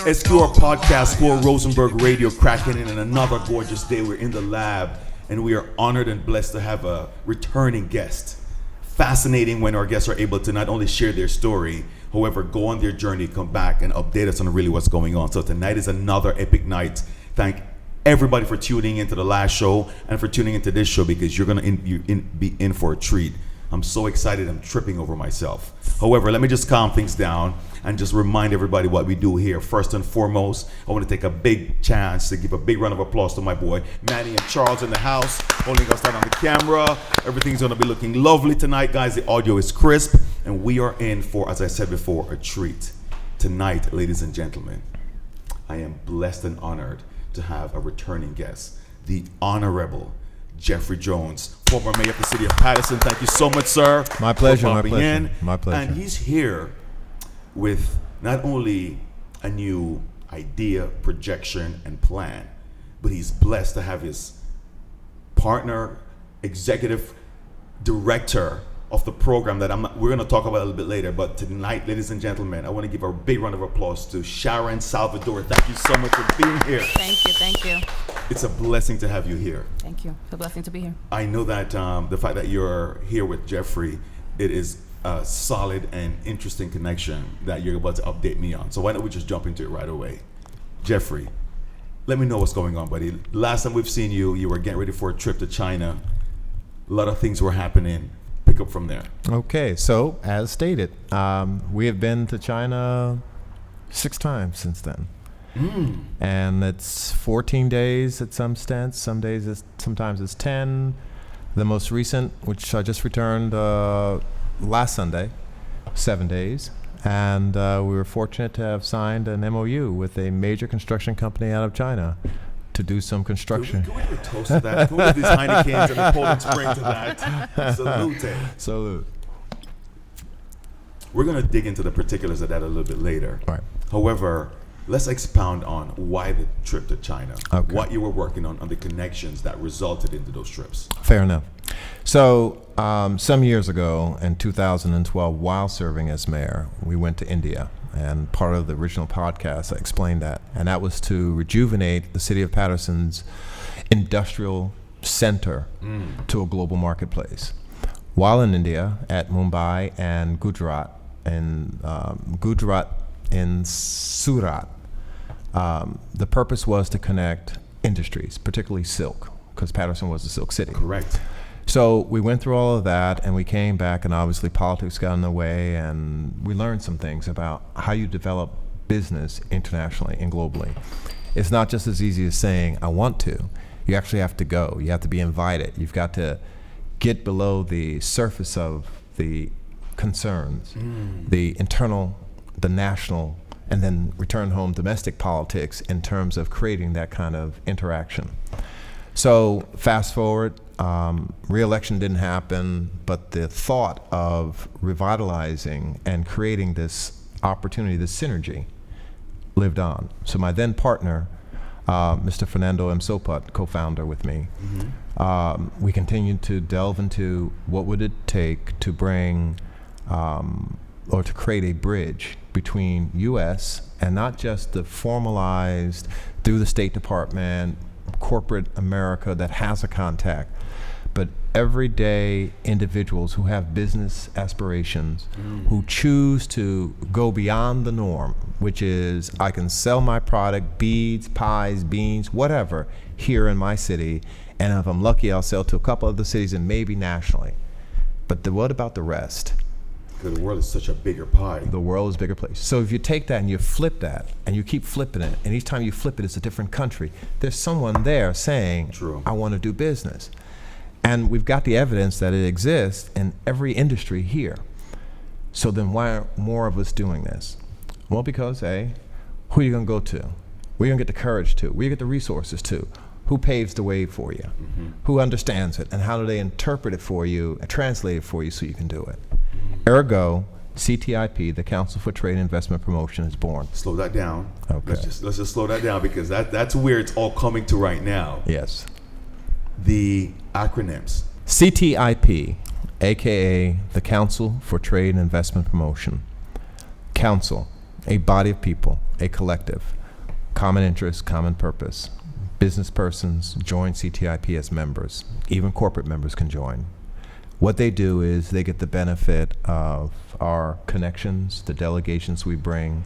SQR Podcast, Squirrel Rosenberg Radio, cracking in another gorgeous day. We're in the lab, and we are honored and blessed to have a returning guest. Fascinating when our guests are able to not only share their story, however, go on their journey, come back, and update us on really what's going on. So tonight is another epic night. Thank everybody for tuning into the last show and for tuning into this show, because you're going to be in for a treat. I'm so excited, I'm tripping over myself. However, let me just calm things down and just remind everybody what we do here. First and foremost, I want to take a big chance to give a big round of applause to my boy Manny and Charles in the house, holding us down on the camera. Everything's going to be looking lovely tonight, guys. The audio is crisp, and we are in for, as I said before, a treat. Tonight, ladies and gentlemen, I am blessed and honored to have a returning guest, the Honorable Jeffrey Jones, former mayor of the city of Patterson. Thank you so much, sir. My pleasure, my pleasure. My pleasure. And he's here with not only a new idea, projection, and plan, but he's blessed to have his partner, executive director of the program that we're going to talk about a little bit later. But tonight, ladies and gentlemen, I want to give a big round of applause to Sharon Salvador. Thank you so much for being here. Thank you. It's a blessing to have you here. Thank you. It's a blessing to be here. I know that the fact that you're here with Jeffrey, it is a solid and interesting connection that you're about to update me on. So why don't we just jump into it right away? Jeffrey, let me know what's going on, buddy. Last time we've seen you, you were getting ready for a trip to China. A lot of things were happening. Pick up from there. Okay, so as stated, we have been to China 6 times since then. And it's 14 days at some stints. Sometimes it's 10. The most recent, which I just returned last Sunday, 7 days. And we were fortunate to have signed an MOU with a major construction company out of China to do some construction. Can we do a toast to that? Can we do these Heinekens and the Poland Spring to that? Salute. Salute. We're going to dig into the particulars of that a little bit later. Right. However, let's expound on why the trip to China, okay. What you were working on the connections that resulted into those trips. Fair enough. So some years ago, in 2012, while serving as mayor, we went to India. And part of the original podcast, I explained that. And that was to rejuvenate the city of Patterson's industrial center to a global marketplace. While in India, at Mumbai and Gujarat in Surat, the purpose was to connect industries, particularly silk, because Patterson was a silk city. Correct. So we went through all of that, and we came back, and obviously politics got in the way, and we learned some things about how you develop business internationally and globally. It's not just as easy as saying, I want to. You actually have to go. You have to be invited. You've got to get below the surface of the concerns, the internal, the national, and then return home domestic politics in terms of creating that kind of interaction. So fast forward, re-election didn't happen, but the thought of revitalizing and creating this opportunity, this synergy, lived on. So my then partner, Mr. Fernando M. Sopat, co-founder with me, we continued to delve into what would it take to bring or to create a bridge between U.S. and not just the formalized, through the State Department, corporate America that has a contact, but everyday individuals who have business aspirations, who choose to go beyond the norm, which is I can sell my product, beads, pies, beans, whatever, here in my city, and if I'm lucky, I'll sell to a couple other cities and maybe nationally. But what about the rest? Because the world is such a bigger pie. The world is a bigger place. So if you take that and you flip that, and you keep flipping it, and each time you flip it, it's a different country, there's someone there saying, True. I want to do business. And we've got the evidence that it exists in every industry here. So then why aren't more of us doing this? Well, because, A, who are you going to go to? Where are you going to get the courage to? Where you get the resources to? Who paves the way for you? Who understands it? And how do they interpret it for you and translate it for you so you can do it? Ergo, CTIP, the Council for Trade and Investment Promotion, is born. Slow that down. Okay. Let's just slow that down, because that's where it's all coming to right now. Yes. The acronyms. CTIP, aka the Council for Trade and Investment Promotion. Council, a body of people, a collective, common interest, common purpose. Business persons join CTIP as members. Even corporate members can join. What they do is they get the benefit of our connections, the delegations we bring,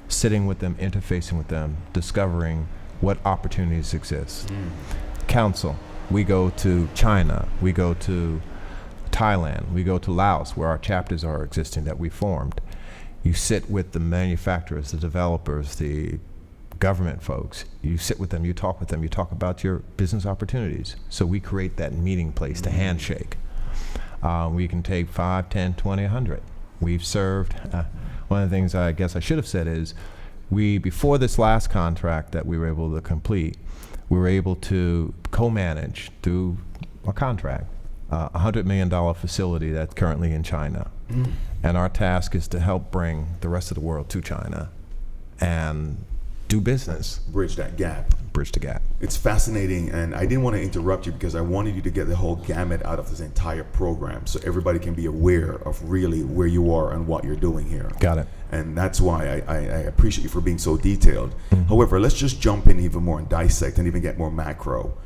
sitting with them, interfacing with them, discovering what opportunities exist. Council, we go to China, we go to Thailand, we go to Laos, where our chapters are existing that we formed. You sit with the manufacturers, the developers, the government folks. You sit with them, you talk about your business opportunities. So we create that meeting place to handshake. We can take 5, 10, 20, 100. We've served, one of the things I guess I should have said is, before this last contract that we were able to complete, we were able to co-manage through a contract a $100 million facility that's currently in China. And our task is to help bring the rest of the world to China and do business. Bridge that gap. Bridge the gap. It's fascinating, and I didn't want to interrupt you because I wanted you to get the whole gamut out of this entire program so everybody can be aware of really where you are and what you're doing here. Got it. And that's why I appreciate you for being so detailed. However, let's just jump in even more and dissect and even get more macro.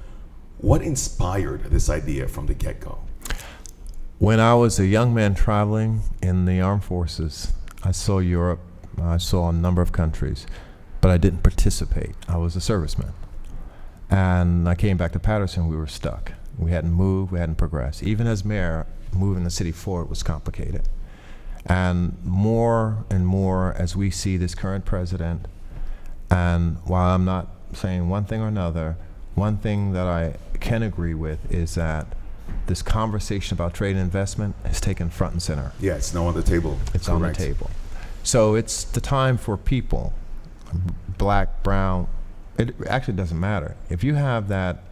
What inspired this idea from the get-go? When I was a young man traveling in the armed forces, I saw Europe, I saw a number of countries, but I didn't participate. I was a serviceman. And I came back to Patterson, we were stuck. We hadn't moved, we hadn't progressed. Even as mayor, moving the city forward was complicated. And more as we see this current president, and while I'm not saying one thing or another, one thing that I can agree with is that this conversation about trade and investment has taken front and center. Yeah, it's now on the table. It's on the table. So it's the time for people, black, brown, it actually doesn't matter. If you have that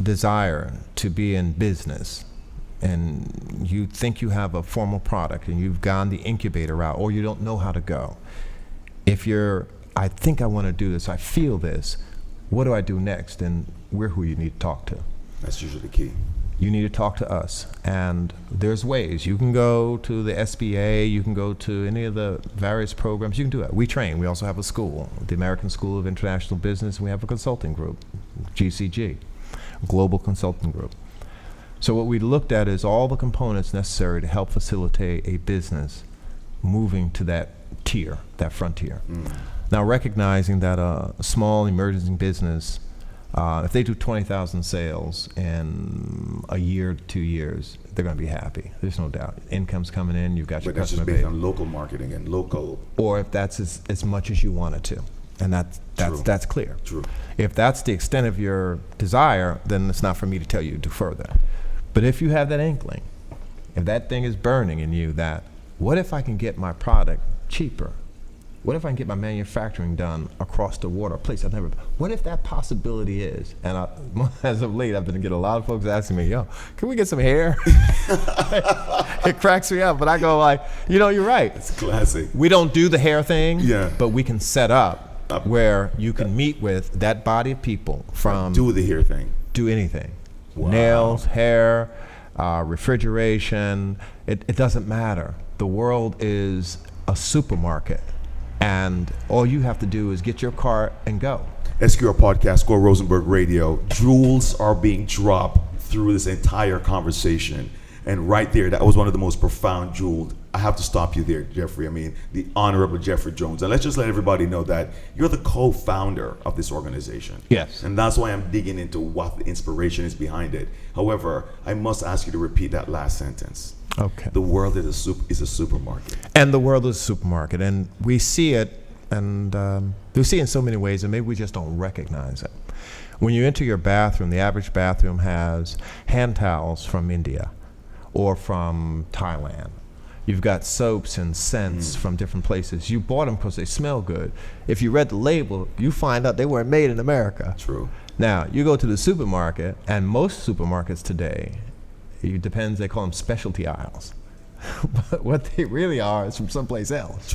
desire to be in business and you think you have a formal product and you've gone the incubator route or you don't know how to go, I think I want to do this, I feel this, what do I do next? And we're who you need to talk to. That's usually the key. You need to talk to us. And there's ways. You can go to the SBA, you can go to any of the various programs, you can do it. We train. We also have a school, the American School of International Business, and we have a consulting group, GCG, Global Consulting Group. So what we looked at is all the components necessary to help facilitate a business moving to that tier, that frontier. Now recognizing that a small emerging business, if they do 20,000 sales in a year to 2 years, they're going to be happy. There's no doubt. Income's coming in, you've got your customer base. But that's just based on local marketing and local. Or if that's as much as you want it to. And that's clear. True. If that's the extent of your desire, then it's not for me to tell you to do further. But if you have that inkling, if that thing is burning in you that, what if I can get my product cheaper? What if I can get my manufacturing done across the water, a place I've never been? What if that possibility is? And as of late, I've been getting a lot of folks asking me, yo, can we get some hair? It cracks me up, but I go like, you're right. It's classic. We don't do the hair thing, yeah, but we can set up where you can meet with that body of people from. Do the hair thing. Do anything. Wow. Nails, hair, refrigeration, it doesn't matter. The world is a supermarket. And all you have to do is get your car and go. SQR Podcast, Squirrel Rosenberg Radio. Jewels are being dropped through this entire conversation. And right there, that was one of the most profound jewels. I have to stop you there, Jeffrey. I mean, the Honorable Jeffrey Jones. And let's just let everybody know that you're the co-founder of this organization. Yes. And that's why I'm digging into what the inspiration is behind it. However, I must ask you to repeat that last sentence. Okay. The world is a supermarket. And the world is a supermarket. And we see it, and we see it in so many ways, and maybe we just don't recognize it. When you enter your bathroom, the average bathroom has hand towels from India or from Thailand. You've got soaps and scents from different places. You bought them because they smell good. If you read the label, you find out they weren't made in America. True. Now, you go to the supermarket, and most supermarkets today, it depends, they call them specialty aisles. But what they really are is from someplace else.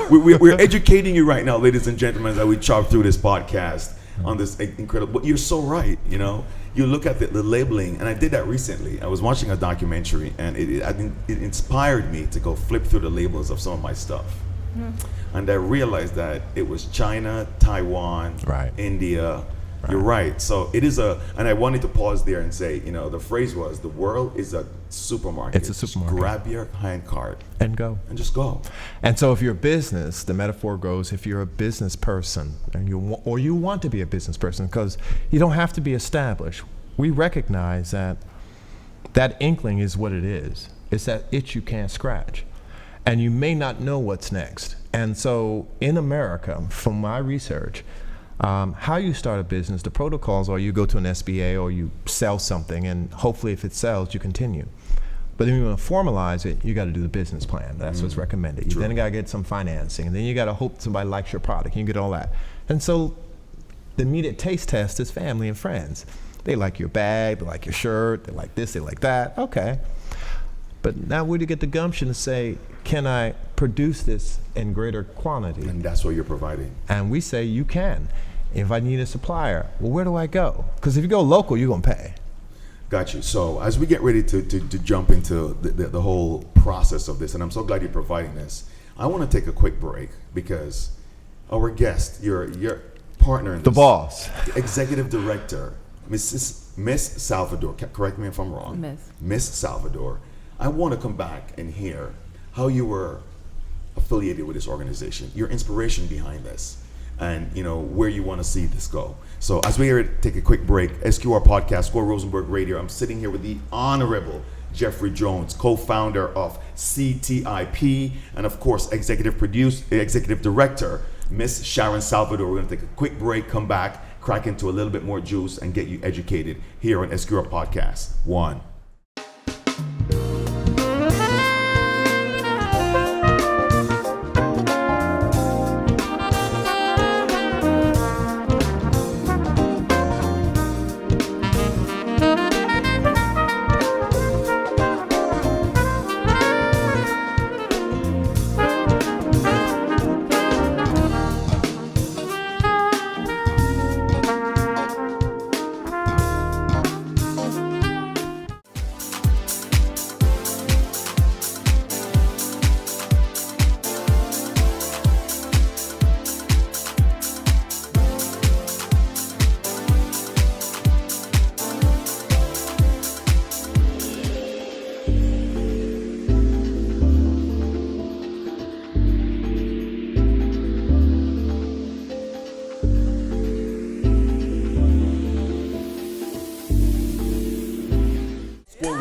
We're educating you right now, ladies and gentlemen, as we chop through this podcast on this incredible. But you're so right, you look at the labeling, and I did that recently. I was watching a documentary, and I think it inspired me to go flip through the labels of some of my stuff. And I realized that it was China, Taiwan, Right. India. Right. You're right. So it is and I wanted to pause there and say, the phrase was, the world is a supermarket. It's a supermarket. Just grab your hand cart And go. and just go. And so if you're a business, the metaphor goes, if you're a business person and you want to be a business person, because you don't have to be established. We recognize that inkling is what it is. It's that itch you can't scratch. And you may not know what's next. And so in America, from my research, how you start a business, the protocols are you go to an SBA or you sell something, and hopefully if it sells, you continue. But then you want to formalize it, you got to do the business plan. That's what's recommended. You then got to get some financing, and then you got to hope somebody likes your product. You get all that. And so the immediate taste test is family and friends. They like your bag, they like your shirt, they like this, they like that. Okay. But now where do you get the gumption to say, can I produce this in greater quantity? And that's what you're providing. And we say you can. If I need a supplier, well, where do I go? Because if you go local, you're going to pay. Got you. So as we get ready to jump into the whole process of this, and I'm so glad you're providing this, I want to take a quick break because our guest, your partner in The this, boss. executive director, Miss Salvador, correct me if I'm wrong. Miss Salvador, I want to come back and hear how you were affiliated with this organization, your inspiration behind this, and where you want to see this go. So as we take a quick break, SQR Podcast, Squirrel Rosenberg Radio, I'm sitting here with the Honorable Jeffrey Jones, co-founder of CTIP, and of course, executive director, Miss Sharon Salvador. We're going to take a quick break, come back, crack into a little bit more juice, and get you educated here on SQR Podcast. One.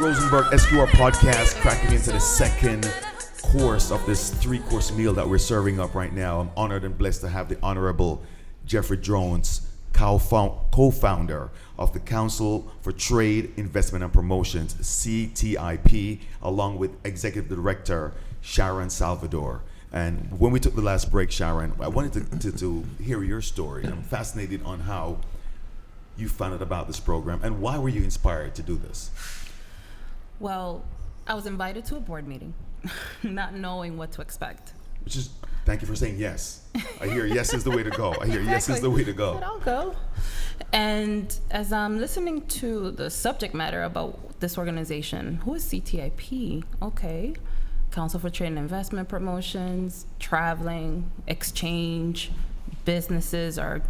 Rosenberg SQR Podcast, cracking into the second course of this 3-course meal that we're serving up right now. I'm honored and blessed to have the Honorable Jeffrey Jones, co-founder of the Council for Trade, Investment and Promotions, CTIP, along with Executive Director Sharon Salvador. And when we took the last break, Sharon, I wanted to hear your story. I'm fascinated on how you found out about this program and why were you inspired to do this? Well, I was invited to a board meeting, not knowing what to expect. Which is, thank you for saying yes. I hear yes is the way to go. I hear yes is the way to go. But I'll go. And as I'm listening to the subject matter about this organization, who is CTIP? Okay. Council for Trade and Investment Promotions, traveling, exchange, businesses are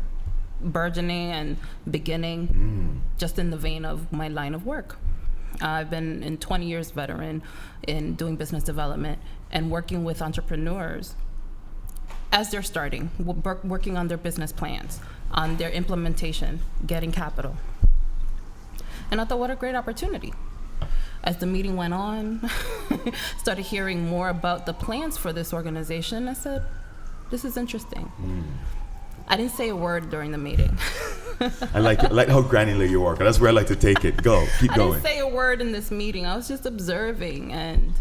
burgeoning and beginning just in the vein of my line of work. I've been in 20 years veteran in doing business development and working with entrepreneurs as they're starting, working on their business plans, on their implementation, getting capital. And I thought, what a great opportunity. As the meeting went on, started hearing more about the plans for this organization, I said, this is interesting. I didn't say a word during the meeting. I like how granular you are. That's where I like to take it. Keep going. I didn't say a word in this meeting. I was just observing and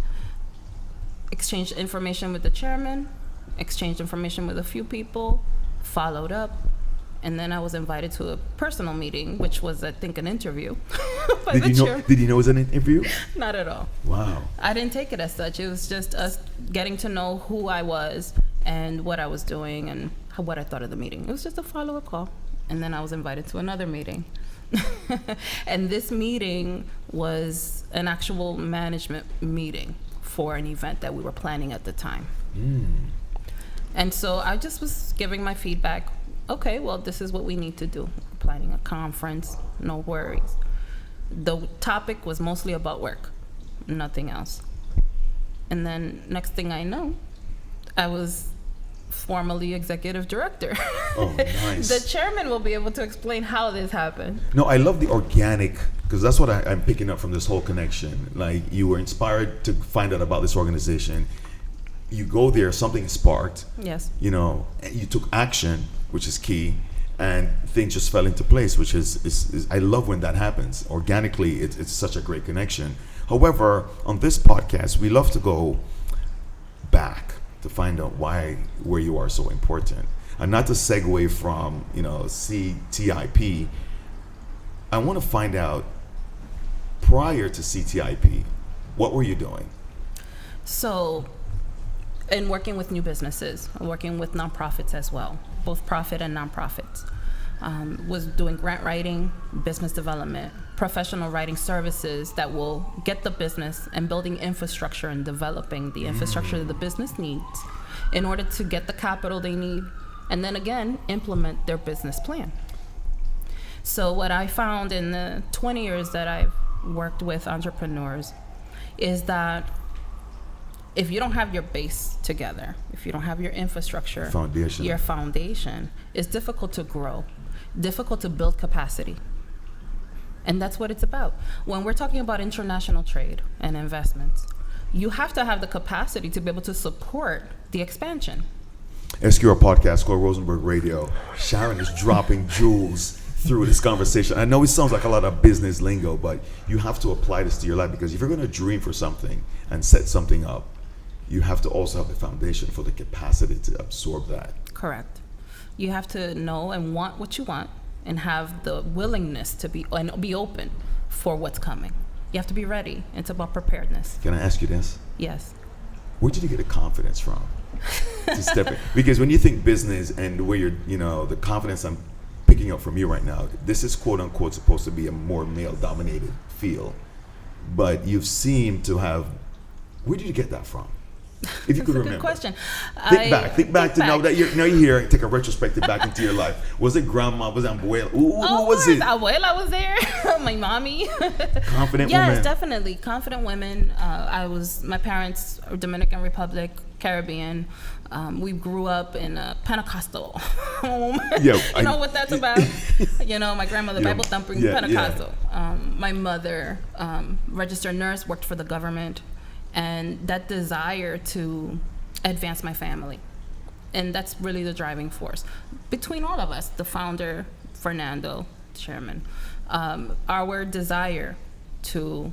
exchanged information with the chairman, exchanged information with a few people, followed up, and then I was invited to a personal meeting, which was, I think, an interview. Did you know it was an interview? Not at all. Wow. I didn't take it as such. It was just us getting to know who I was and what I was doing and what I thought of the meeting. It was just a follow-up call. And then I was invited to another meeting. And this meeting was an actual management meeting for an event that we were planning at the time. And so I just was giving my feedback. Okay, well, this is what we need to do. Planning a conference, no worries. The topic was mostly about work, nothing else. And then next thing I know, I was formally executive director. Oh, nice. The chairman will be able to explain how this happened. No, I love the organic, because that's what I'm picking up from this whole connection. Like, you were inspired to find out about this organization. You go there, something is sparked. Yes. You know, and you took action, which is key, and things just fell into place, which is I love when that happens. Organically, it's such a great connection. However, on this podcast, we love to go back to find out where you are so important. And not to segue from, CTIP, I want to find out, prior to CTIP, what were you doing? So, in working with new businesses, working with nonprofits as well, both profit and nonprofits, was doing grant writing, business development, professional writing services that will get the business and building infrastructure and developing the infrastructure that the business needs in order to get the capital they need, and then again, implement their business plan. So what I found in the 20 years that I've worked with entrepreneurs is that if you don't have your base together, if you don't have your infrastructure, your foundation, it's difficult to grow, difficult to build capacity. And that's what it's about. When we're talking about international trade and investments, you have to have the capacity to be able to support the expansion. SQR Podcast, Squirrel Rosenberg Radio. Sharon is dropping jewels through this conversation. I know it sounds like a lot of business lingo, but you have to apply this to your life, because if you're going to dream for something and set something up, you have to also have the foundation for the capacity to absorb that. Correct. You have to know and want what you want, and have the willingness to be open for what's coming. You have to be ready. It's about preparedness. Can I ask you this? Yes. Where did you get the confidence from to step in? Because when you think business and where you're, the confidence I'm picking up from you right now, this is quote unquote supposed to be a more male dominated field, but you seem to have, where did you get that from? If you could remember. Good question. Think back to now that you're here and take a retrospective back into your life. Was it grandma? Was it abuela? Who was it? Abuela was there. My mommy. Confident women. Yes, definitely. Confident women. My parents are Dominican Republic, Caribbean. We grew up in a Pentecostal home. You know what that's about? My grandmother, Bible thumping, Pentecostal. My mother, registered nurse, worked for the government. And that desire to advance my family. And that's really the driving force. Between all of us, the founder, Fernando, chairman, our desire to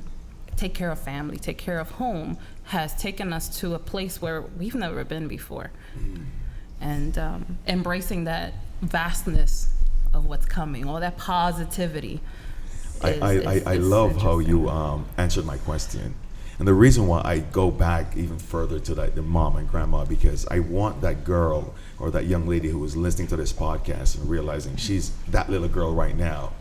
take care of family, take care of home, has taken us to a place where we've never been before. And embracing that vastness of what's coming, all that positivity. I love how you answered my question. And the reason why I go back even further to the mom and grandma, because I want that girl or that young lady who is listening to this podcast and realizing she's that little girl right now,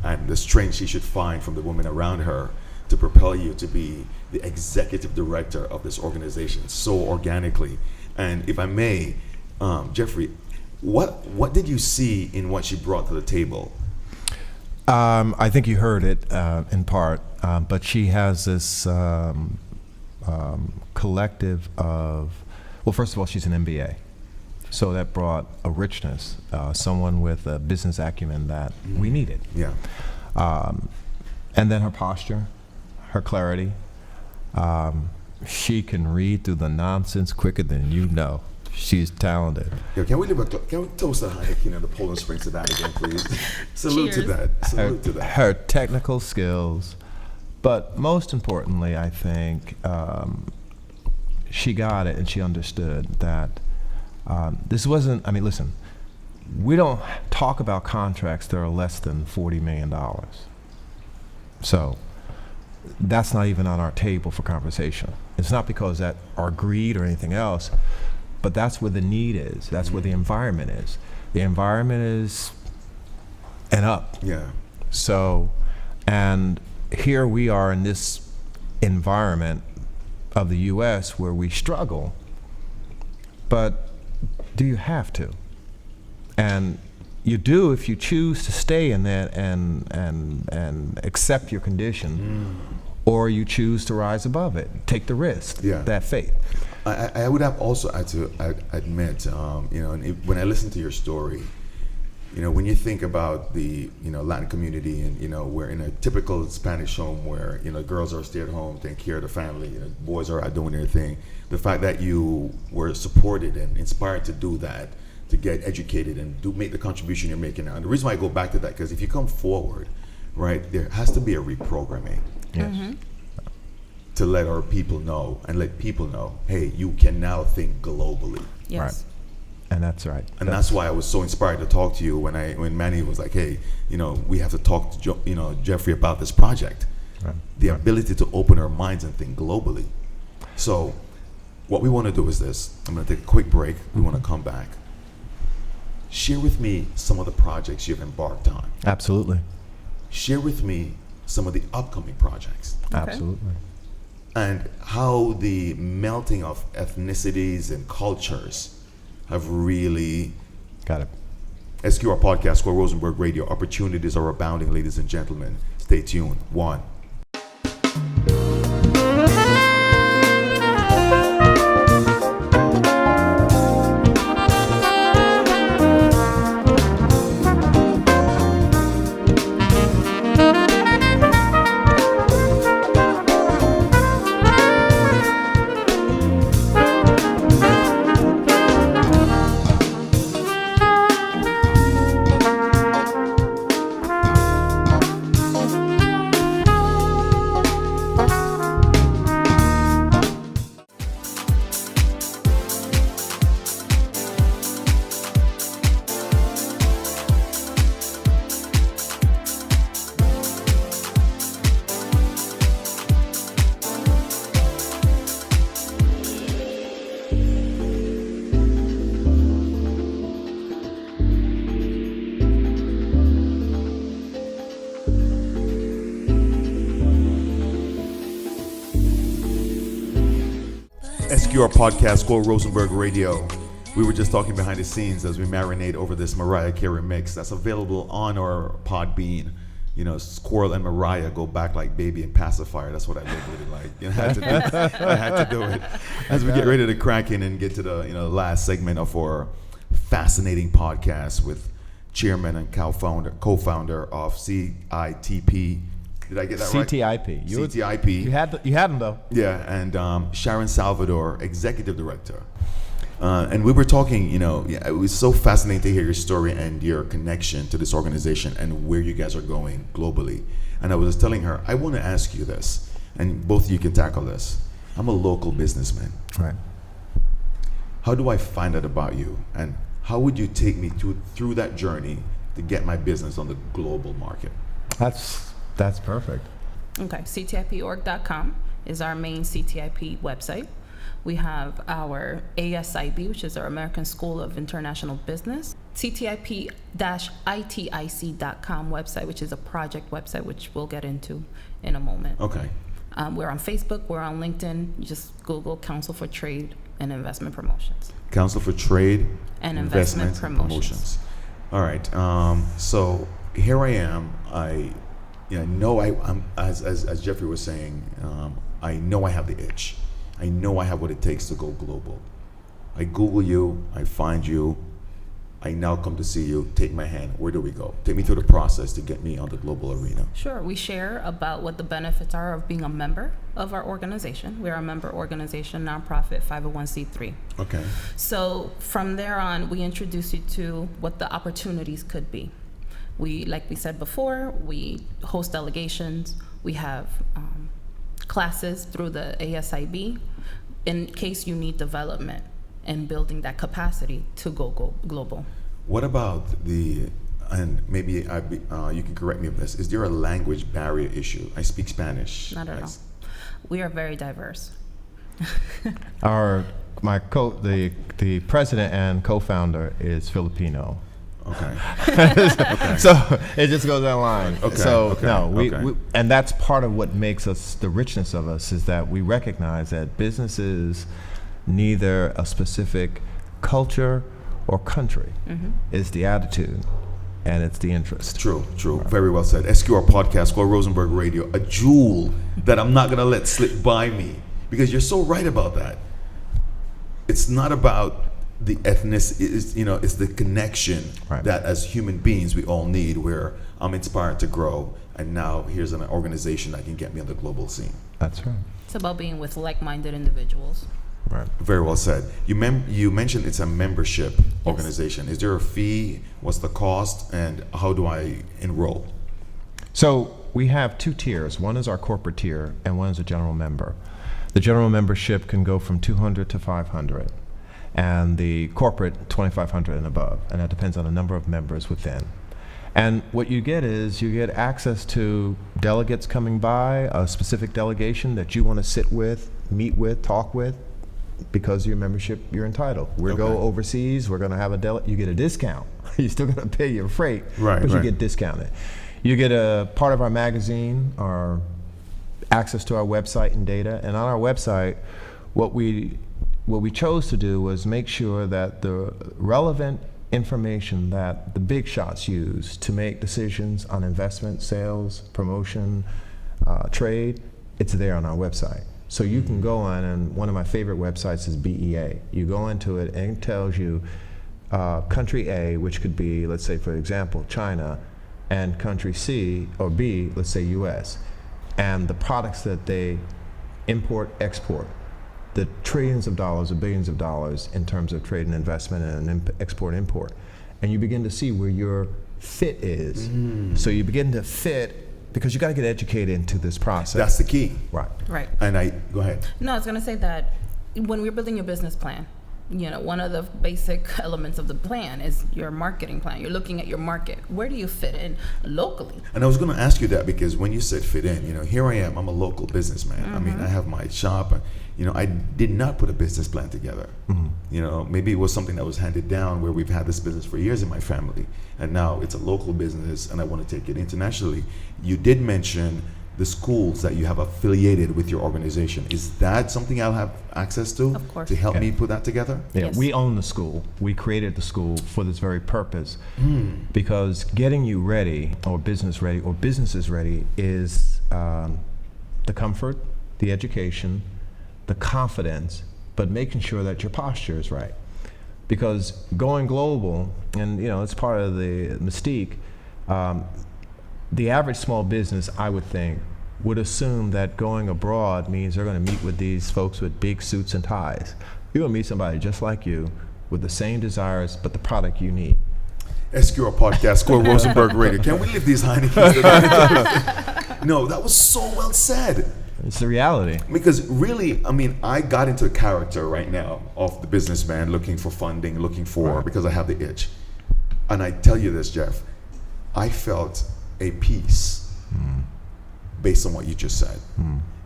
and the strength she should find from the women around her to propel you to be the executive director of this organization so organically. And if I may, Jeffrey, what did you see in what she brought to the table? I think you heard it in part, but she has this collective of, well, first of all, she's an MBA. So that brought a richness, someone with a business acumen that we needed. Yeah. And then her posture, her clarity. She can read through the nonsense quicker than you know. She's talented. Yo, can we toast the Heineken and the Poland Springs to that again, please? Salute to that. Salute to that. Her technical skills, but most importantly, I think she got it and she understood that this wasn't. I mean, listen, we don't talk about contracts that are less than $40 million. So that's not even on our table for conversation. It's not because that our greed or anything else. But that's where the need is. That's where the environment is. The environment is up. Yeah. So, and here we are in this environment of the U.S. where we struggle, but do you have to? And you do if you choose to stay in that and accept your condition, or you choose to rise above it, take the risk, that faith. I would have also had to admit, and when I listen to your story, when you think about the, Latin community, and, we're in a typical Spanish home where, girls are stay at home, taking care of the family, boys are out doing their thing. The fact that you were supported and inspired to do that, to get educated and make the contribution you're making now. And the reason why I go back to that, because if you come forward, right, there has to be a reprogramming. Yes. To let our people know and let people know, hey, you can now think globally. Yes. Right. And that's right. And that's why I was so inspired to talk to you when Manny was like, hey, we have to talk to Jeffrey about this project. Right. The ability to open our minds and think globally. So what we want to do is this. I'm going to take a quick break. We want to come back. Share with me some of the projects you've embarked on. Absolutely. Share with me some of the upcoming projects. Okay. Absolutely. And how the melting of ethnicities and cultures have really... Got it. SQR Podcast, Squirrel Rosenberg Radio. Opportunities are abounding, ladies and gentlemen. Stay tuned. 1. SQR Podcast, Squirrel Rosenberg Radio. We were just talking behind the scenes as we marinate over this Mariah Carey mix that's available on our Podbean. Squirrel and Mariah go back like baby and pacifier. That's what I live with it like. I had to do it. As we get ready to crack in and get to the last segment of our fascinating podcast with chairman and co-founder of CITP. Did I get that right? CTIP. CTIP. You had them though. Yeah, and Sharon Salvador, executive director. And we were talking, it was so fascinating to hear your story and your connection to this organization and where you guys are going globally. And I was just telling her, I want to ask you this, and both of you can tackle this. I'm a local businessman. Right. How do I find out about you? And how would you take me through that journey to get my business on the global market? That's perfect. Okay, ctiporg.com is our main CTIP website. We have our ASIB, which is our American School of International Business, CTIP-ITIC.com website, which is a project website, which we'll get into in a moment. Okay. We're on Facebook, we're on LinkedIn. You just Google Council for Trade and Investment Promotions. Council for Trade and Investment Promotions. All right. So here I am. I'm as Jeffrey was saying, I know I have the itch. I know I have what it takes to go global. I Google you, I find you, I now come to see you, take my hand. Where do we go? Take me through the process to get me on the global arena. Sure. We share about what the benefits are of being a member of our organization. We're a member organization, nonprofit, 501c3. Okay. So from there on, we introduce you to what the opportunities could be. Like we said before, we host delegations. We have classes through the ASIB in case you need development and building that capacity to go global. What about and maybe you can correct me on this, is there a language barrier issue? I speak Spanish. Not at all. We are very diverse. The president and co-founder is Filipino. Okay. So it just goes down the line. Okay, So okay, no, okay. we and that's part of what makes us, the richness of us, is that we recognize that business is neither a specific culture or country. It's the attitude and it's the interest. True. Very well said. SQR Podcast, Squirrel Rosenberg Radio, a jewel that I'm not going to let slip by me, because you're so right about that. It's not about the ethnicity, it's the connection Right. that as human beings we all need, where I'm inspired to grow, and now here's an organization that can get me on the global scene. That's right. It's about being with like-minded individuals. Right. Very well said. You mentioned it's a membership organization. Is there a fee? What's the cost? And how do I enroll? So we have two tiers. One is our corporate tier, and one is a general member. The general membership can go from 200 to 500, and the corporate 2,500 and above, and that depends on the number of members within. And what you get is you get access to delegates coming by, a specific delegation that you want to sit with, meet with, talk with. Because of your membership, you're entitled. We go Okay. overseas, we're going to have you get a discount. You're still going to pay your freight, Right, but you right. get discounted. You get a part of our magazine, or access to our website and data. And on our website, what we chose to do was make sure that the relevant information that the big shots use to make decisions on investment, sales, promotion, trade, it's there on our website. So you can go on, and one of my favorite websites is BEA. You go into it and it tells you country A, which could be, let's say, for example, China, and country C or B, let's say US, and the products that they import, export, the trillions of dollars or billions of dollars in terms of trade and investment and export, import. And you begin to see where your fit is. So you begin to fit, because you got to get educated into this process. That's the key. Right. Right. And go ahead. No, I was going to say that when we're building your business plan, one of the basic elements of the plan is your marketing plan. You're looking at your market. Where do you fit in locally? And I was going to ask you that, because when you said fit in, here I am. I'm a local businessman. I mean, I have my shop. I did not put a business plan together. Maybe it was something that was handed down, where we've had this business for years in my family, and now it's a local business, and I want to take it internationally. You did mention the schools that you have affiliated with your organization. Is that something I'll have access to? Of course. To help Okay. me put that together? Yeah, Yes. we own the school. We created the school for this very purpose, because getting you ready, or businesses ready, is the comfort, the education, the confidence, but making sure that your posture is right. Because going global, and it's part of the mystique, the average small business, I would think, would assume that going abroad means they're going to meet with these folks with big suits and ties. You're going to meet somebody just like you with the same desires, but the product you need. SQR Podcast, Squirrel Rosenberg Radio. Can we leave these Heineken? No, that was so well said. It's the reality. Because really, I got into a character right now of the businessman looking for funding, because I have the itch. And I tell you this, Jeff, I felt a peace based on what you just said.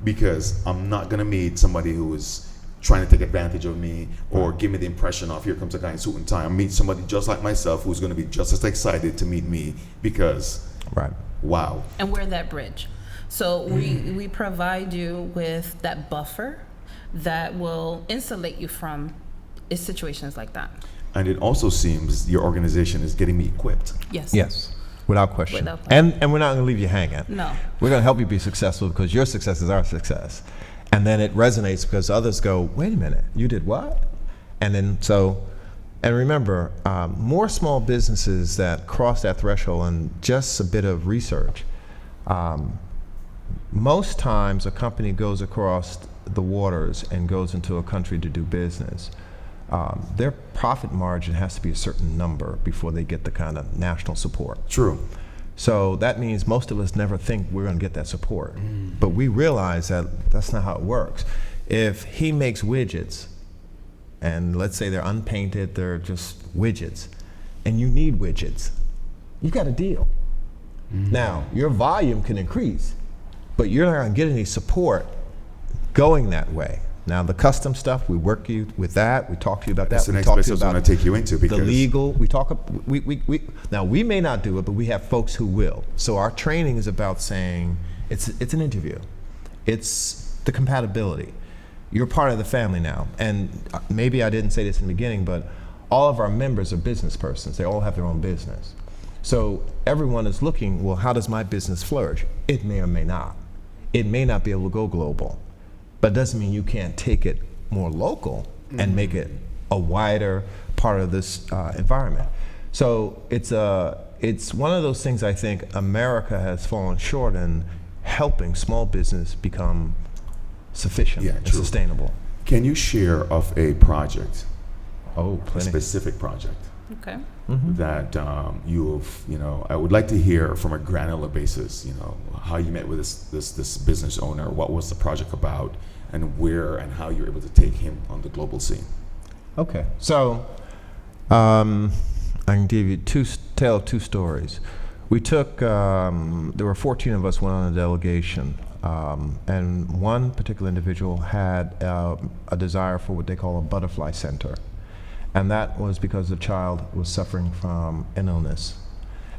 Because I'm not going to meet somebody who is trying to take advantage of me, or give me the impression of, here comes a guy in suit and tie. I meet somebody just like myself who's going to be just as excited to meet me, because, wow. And we're that bridge. So we provide you with that buffer that will insulate you from situations like that. And it also seems your organization is getting me equipped. Yes. Without question. Without question. And we're not going to leave you hanging. No. We're going to help you be successful, because your success is our success. And then it resonates, because others go, wait a minute, you did what? And then and remember, more small businesses that cross that threshold, and just a bit of research, most times a company goes across the waters and goes into a country to do business. Their profit margin has to be a certain number before they get the kind of national support. True. So that means most of us never think we're going to get that support. But we realize that that's not how it works. If he makes widgets, and let's say they're unpainted, they're just widgets, and you need widgets, you got a deal. Now, your volume can increase, but you're not going to get any support going that way. Now, the custom stuff, we work you with that. We talk to you about That's that. the We next talk place to I you was about going to take you into, because the legal. We talk. Now, we may not do it, but we have folks who will. So our training is about saying it's an interview. It's the compatibility. You're part of the family now. And maybe I didn't say this in the beginning, but all of our members are business persons. They all have their own business. So everyone is looking, well, how does my business flourish? It may or may not. It may not be able to go global, but it doesn't mean you can't take it more local and make it a wider part of this environment. So it's one of those things I think America has fallen short in helping small business become sufficient and true. sustainable. Can you share of a project, Oh, a plenty. specific project Okay. that you've, I would like to hear from a granular basis, how you met with this business owner, what was the project about, and where and how you're able to take him on the global scene. Okay, so I can give you tell two stories. We took, there were 14 of us went on a delegation, and one particular individual had a desire for what they call a butterfly center. And that was because the child was suffering from an illness.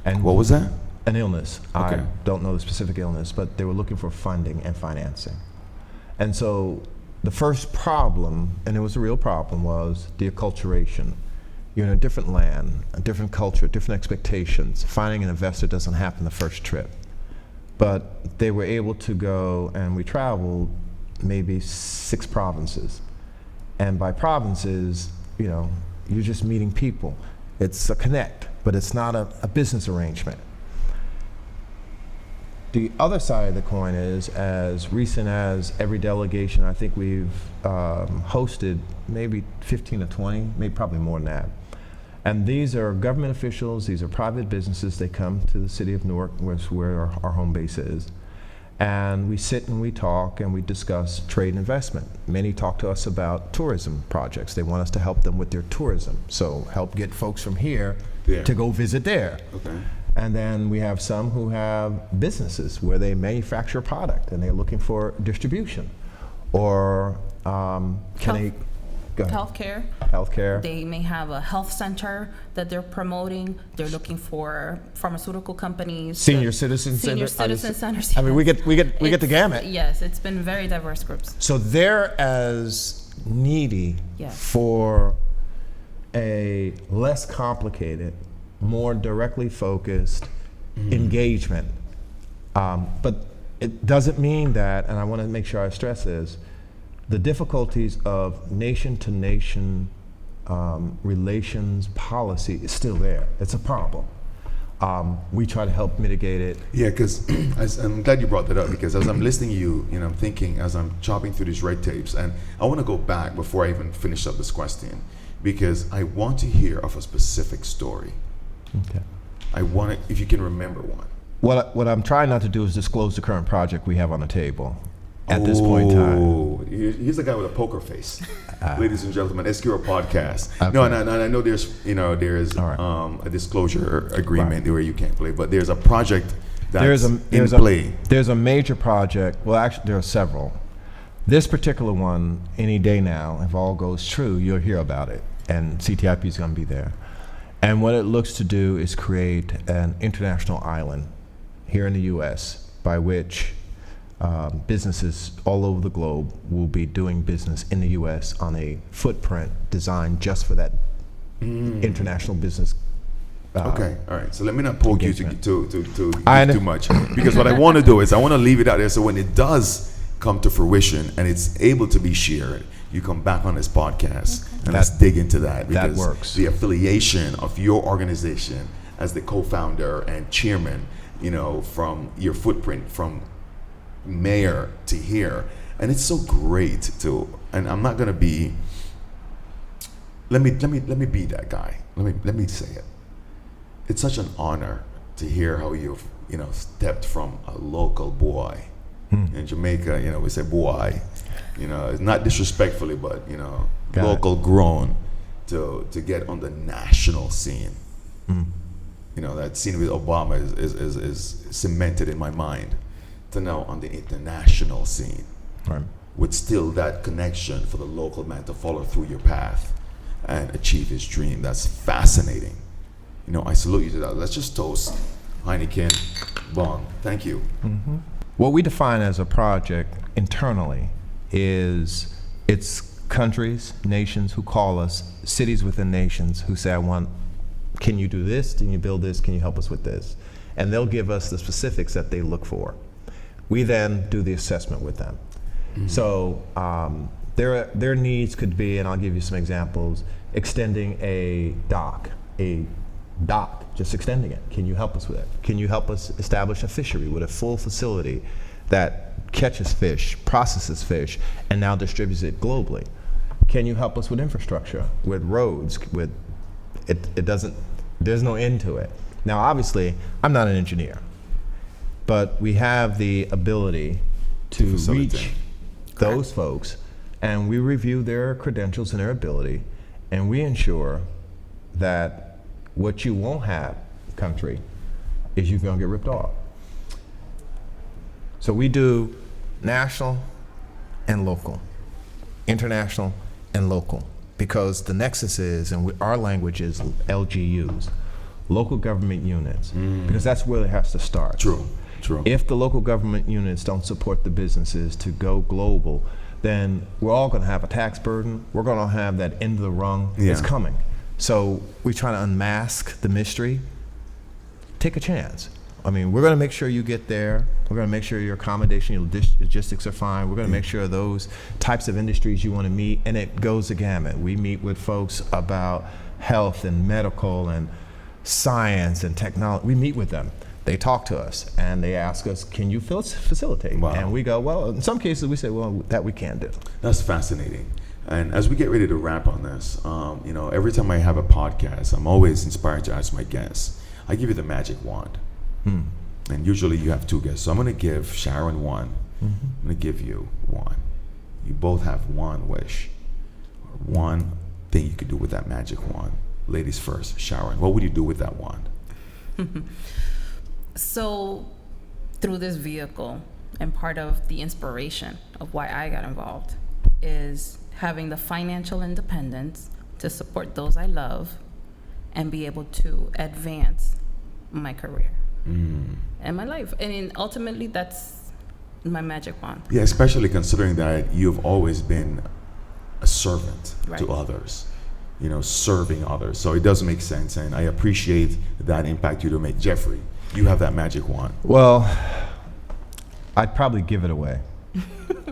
And What was that? an illness. Okay. I don't know the specific illness, but they were looking for funding and financing. And so the first problem, and it was a real problem, was the acculturation. You're in a different land, a different culture, different expectations. Finding an investor doesn't happen the first trip. But they were able to go, and we traveled maybe 6 provinces. And by provinces, you're just meeting people. It's a connect, but it's not a business arrangement. The other side of the coin is, as recent as every delegation, I think we've hosted maybe 15 or 20, maybe probably more than that. And these are government officials, these are private businesses. They come to the city of Newark, where our home base is. And we sit and we talk and we discuss trade and investment. Many talk to us about tourism projects. They want us to help them with their tourism. So help get folks from here There. to go visit there. Okay. And then we have some who have businesses where they manufacture a product and they're looking for distribution. Or can they go ahead. Healthcare. Healthcare. They may have a health center that they're promoting. They're looking for pharmaceutical companies. Senior citizen Senior center. citizen centers. I mean, we get the It's- gamut. Yes, it's been very diverse groups. So they're as needy Yes. for a less complicated, more directly focused engagement. But it doesn't mean that, and I want to make sure I stress this, the difficulties of nation-to-nation relations policy is still there. It's a problem. We try to help mitigate it. Yeah, because I'm glad you brought that up, because as I'm listening to you, I'm thinking as I'm chopping through these red tapes, and I want to go back before I even finish up this question, because I want to hear of a specific story. Okay. I want it, if you can remember one. What I'm trying not to do is disclose the current project we have on the table at this point in time. Oh, here's a guy with a poker face, ladies and gentlemen. SQR Podcast. Okay. No, and I know there's All right. a disclosure agreement where you can't play, but there's a project that's in play. There's a major project. Well, actually, there are several. This particular one, any day now, if all goes true, you'll hear about it, and CTIP is going to be there. And what it looks to do is create an international island here in the U.S. by which businesses all over the globe will be doing business in the U.S. on a footprint designed just for that international business. Okay, all right. So let me not poke you to engagement. give I too know. much, because what I want to do is I want to leave it out there, so when it does come to fruition and it's able to be shared, you come back on this podcast and let's dig into that. Because works. the affiliation of your organization as the co-founder and chairman, from your footprint from mayor to here, and it's so great to. And I'm not gonna be. Let me be that guy. Let me say it. It's such an honor to hear how you've stepped from a local boy in Jamaica. We say boy. It's not disrespectfully, but Got local grown to get on the national scene. That scene with Obama is cemented in my mind. To now on the international scene. Right. with still that connection for the local man to follow through your path and achieve his dream. That's fascinating. You know, I salute you to that. Let's just toast. Heineken, Bong. Thank you. Mm-hmm. What we define as a project internally is it's countries, nations who call us, cities within nations who say, can you do this? Can you build this? Can you help us with this? And they'll give us the specifics that they look for. We then do the assessment with them. Mm-hmm. So their needs could be, and I'll give you some examples, extending a dock, just extending it. Can you help us with it? Can you help us establish a fishery with a full facility that catches fish, processes fish, and now distributes it globally? Can you help us with infrastructure, with roads, there's no end to it. Now, obviously, I'm not an engineer, but we have the ability to reach those folks, and we review their credentials and their ability, and we ensure that what you won't have, country, is you're gonna get ripped off. So we do national and local, international and local, because the nexus is, and our language is LGUs, local government units, because that's where it has to start. True. If the local government units don't support the businesses to go global, then we're all gonna have a tax burden. We're gonna have that end of the rung that's coming. So we try to unmask the mystery. Take a chance. I mean, we're gonna make sure you get there. We're gonna make sure your accommodation, your logistics are fine. We're gonna make sure those types of industries you wanna meet, and it goes the gamut. We meet with folks about health and medical and science and technology. We meet with them. They talk to us and they ask us, can you facilitate? Wow. And we go, well, in some cases we say, well, that we can do. That's fascinating. And as we get ready to wrap on this, you know, every time I have a podcast, I'm always inspired to ask my guests. I give you the magic wand. And usually you have two guests. So I'm going to give Sharon one. I'm going to give you one. You both have one wish, or one thing you could do with that magic wand. Ladies first. Sharon, what would you do with that wand? So through this vehicle, and part of the inspiration of why I got involved is having the financial independence to support those I love and be able to advance my career and my life. I mean, ultimately, that's my magic wand. Yeah, especially considering that you've always been a servant to others, you know, serving others. So it does make sense, and I appreciate that impact you do make. Jeffrey, you have that magic wand. Well, I'd probably give it away.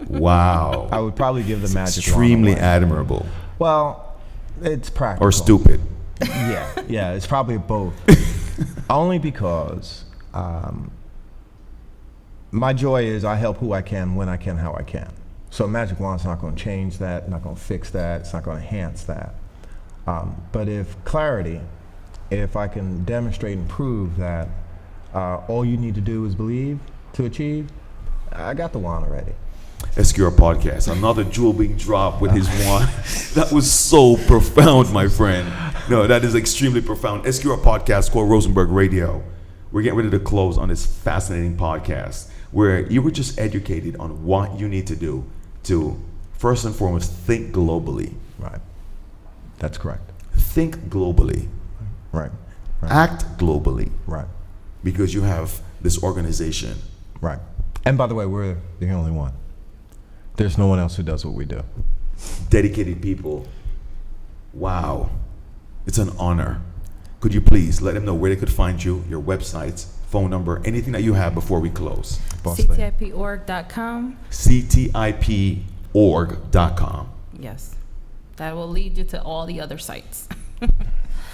Wow. I would probably give the magic extremely wand away. admirable. Well, it's practical. Or stupid. Yeah, it's probably both. Only because my joy is I help who I can, when I can, how I can. So magic wand's not going to change that, not going to fix that, it's not going to enhance that. But if I can demonstrate and prove that all you need to do is believe to achieve, I got the wand already. SQR Podcast, another jewel being dropped with his wand. That was so profound, my friend. No, that is extremely profound. SQR Podcast, Squirrel Rosenberg Radio. We're getting ready to close on this fascinating podcast where you were just educated on what you need to do to, first and foremost, think globally. Right. That's correct. Think globally. Right. Act globally. Right. Because you have this organization. Right. And by the way, we're the only one. There's no one else who does what we do. Dedicated people. Wow. It's an honor. Could you please let them know where they could find you, your websites, phone number, anything that you have before we close? CTIPorg.com. CTIPorg.com. Yes. That will lead you to all the other sites.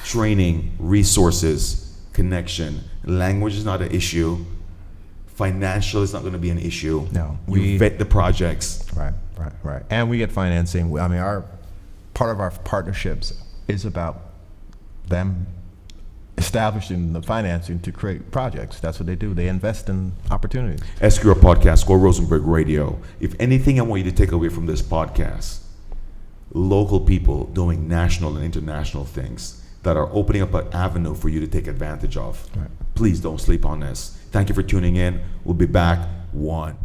Training, resources, connection. Language is not an issue. Financial is not going to be an issue. No. We vet the projects. Right. And we get financing. I mean, part of our partnerships is about them establishing the financing to create projects. That's what they do. They invest in opportunities. SQR Podcast, Squirrel Rosenberg Radio. If anything I want you to take away from this podcast, local people doing national and international things that are opening up an avenue for you to take advantage of. Right. Please don't sleep on this. Thank you for tuning in. We'll be back. 1.